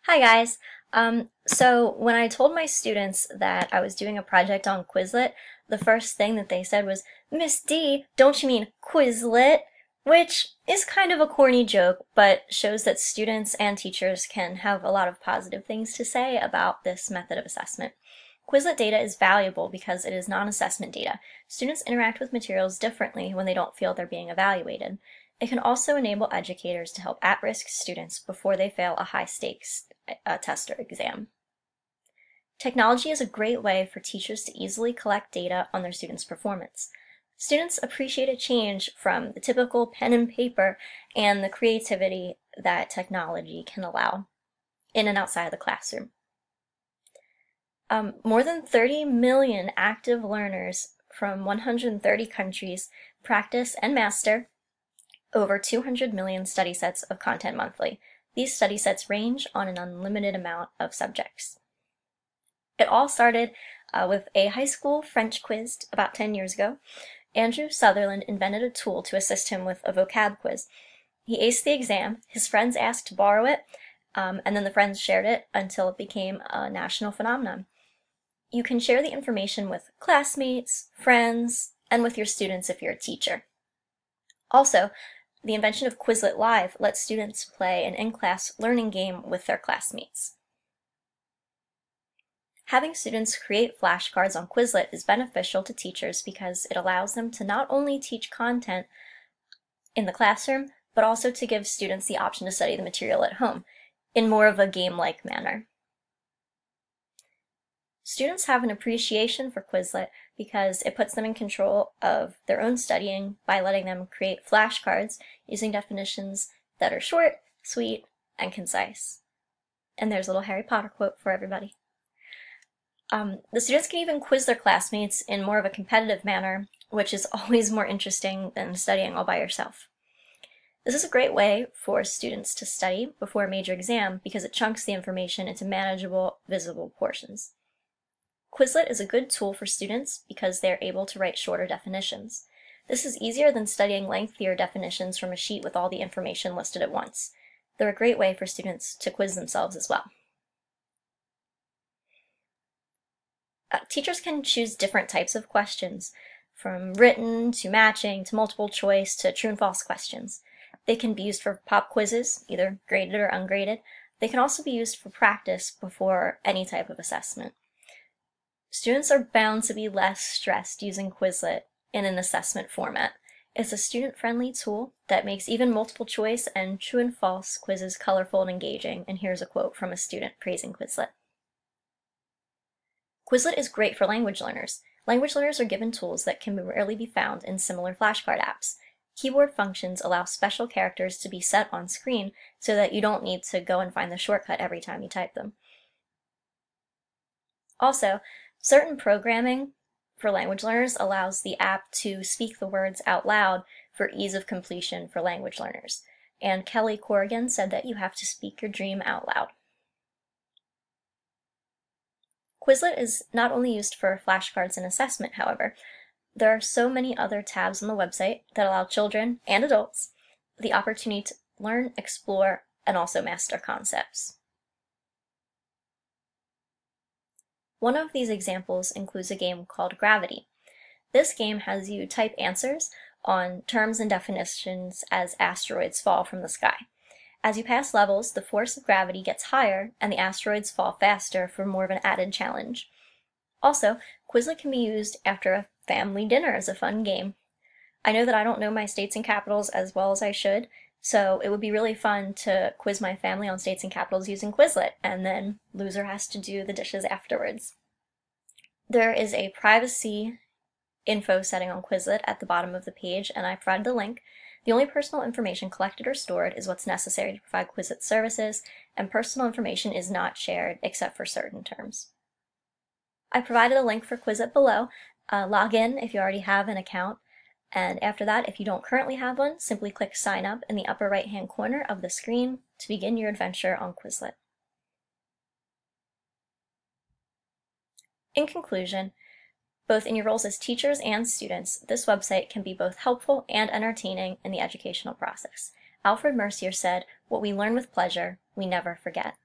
Hi guys. So when I told my students that I was doing a project on Quizlet, the first thing that they said was, "Miss D, don't you mean Quizlet?" Which is kind of a corny joke, but shows that students and teachers can have a lot of positive things to say about this method of assessment. Quizlet data is valuable because it is non-assessment data. Students interact with materials differently when they don't feel they're being evaluated. It can also enable educators to help at-risk students before they fail a high-stakes test or exam. Technology is a great way for teachers to easily collect data on their students' performance. Students appreciate a change from the typical pen and paper and the creativity that technology can allow in and outside of the classroom. More than 30 million active learners from 130 countries practice and master over 200 million study sets of content monthly. These study sets range on an unlimited amount of subjects. It all started with a high school French quiz about 10 years ago. Andrew Sutherland invented a tool to assist him with a vocab quiz. He aced the exam, his friends asked to borrow it, and then the friends shared it until it became a national phenomenon. You can share the information with classmates, friends, and with your students if you're a teacher. Also, the invention of Quizlet Live lets students play an in-class learning game with their classmates. Having students create flashcards on Quizlet is beneficial to teachers because it allows them to not only teach content in the classroom, but also to give students the option to study the material at home in more of a game-like manner. Students have an appreciation for Quizlet because it puts them in control of their own studying by letting them create flashcards using definitions that are short, sweet, and concise. And there's a little Harry Potter quote for everybody. The students can even quiz their classmates in more of a competitive manner, which is always more interesting than studying all by yourself. This is a great way for students to study before a major exam because it chunks the information into manageable, visible portions. Quizlet is a good tool for students because they are able to write shorter definitions. This is easier than studying lengthier definitions from a sheet with all the information listed at once. They're a great way for students to quiz themselves as well. Teachers can choose different types of questions, from written to matching to multiple choice to true and false questions. They can be used for pop quizzes, either graded or ungraded. They can also be used for practice before any type of assessment. Students are bound to be less stressed using Quizlet in an assessment format. It's a student-friendly tool that makes even multiple choice and true and false quizzes colorful and engaging, and here's a quote from a student praising Quizlet. Quizlet is great for language learners. Language learners are given tools that can rarely be found in similar flashcard apps. Keyboard functions allow special characters to be set on screen so that you don't need to go and find the shortcut every time you type them. Also, certain programming for language learners allows the app to speak the words out loud for ease of completion for language learners. And Kelly Corrigan said that you have to speak your dream out loud. Quizlet is not only used for flashcards and assessment, however. There are so many other tabs on the website that allow children and adults the opportunity to learn, explore, and also master concepts. One of these examples includes a game called Gravity. This game has you type answers on terms and definitions as asteroids fall from the sky. As you pass levels, the force of gravity gets higher and the asteroids fall faster for more of an added challenge. Also, Quizlet can be used after a family dinner as a fun game. I know that I don't know my states and capitals as well as I should, so it would be really fun to quiz my family on states and capitals using Quizlet, and then loser has to do the dishes afterwards. There is a privacy info setting on Quizlet at the bottom of the page, and I provided the link. The only personal information collected or stored is what's necessary to provide Quizlet services, and personal information is not shared except for certain terms. I provided a link for Quizlet below. Log in if you already have an account, and after that, if you don't currently have one, simply click Sign Up in the upper right-hand corner of the screen to begin your adventure on Quizlet. In conclusion, both in your roles as teachers and students, this website can be both helpful and entertaining in the educational process. Alfred Mercier said, "What we learn with pleasure, we never forget."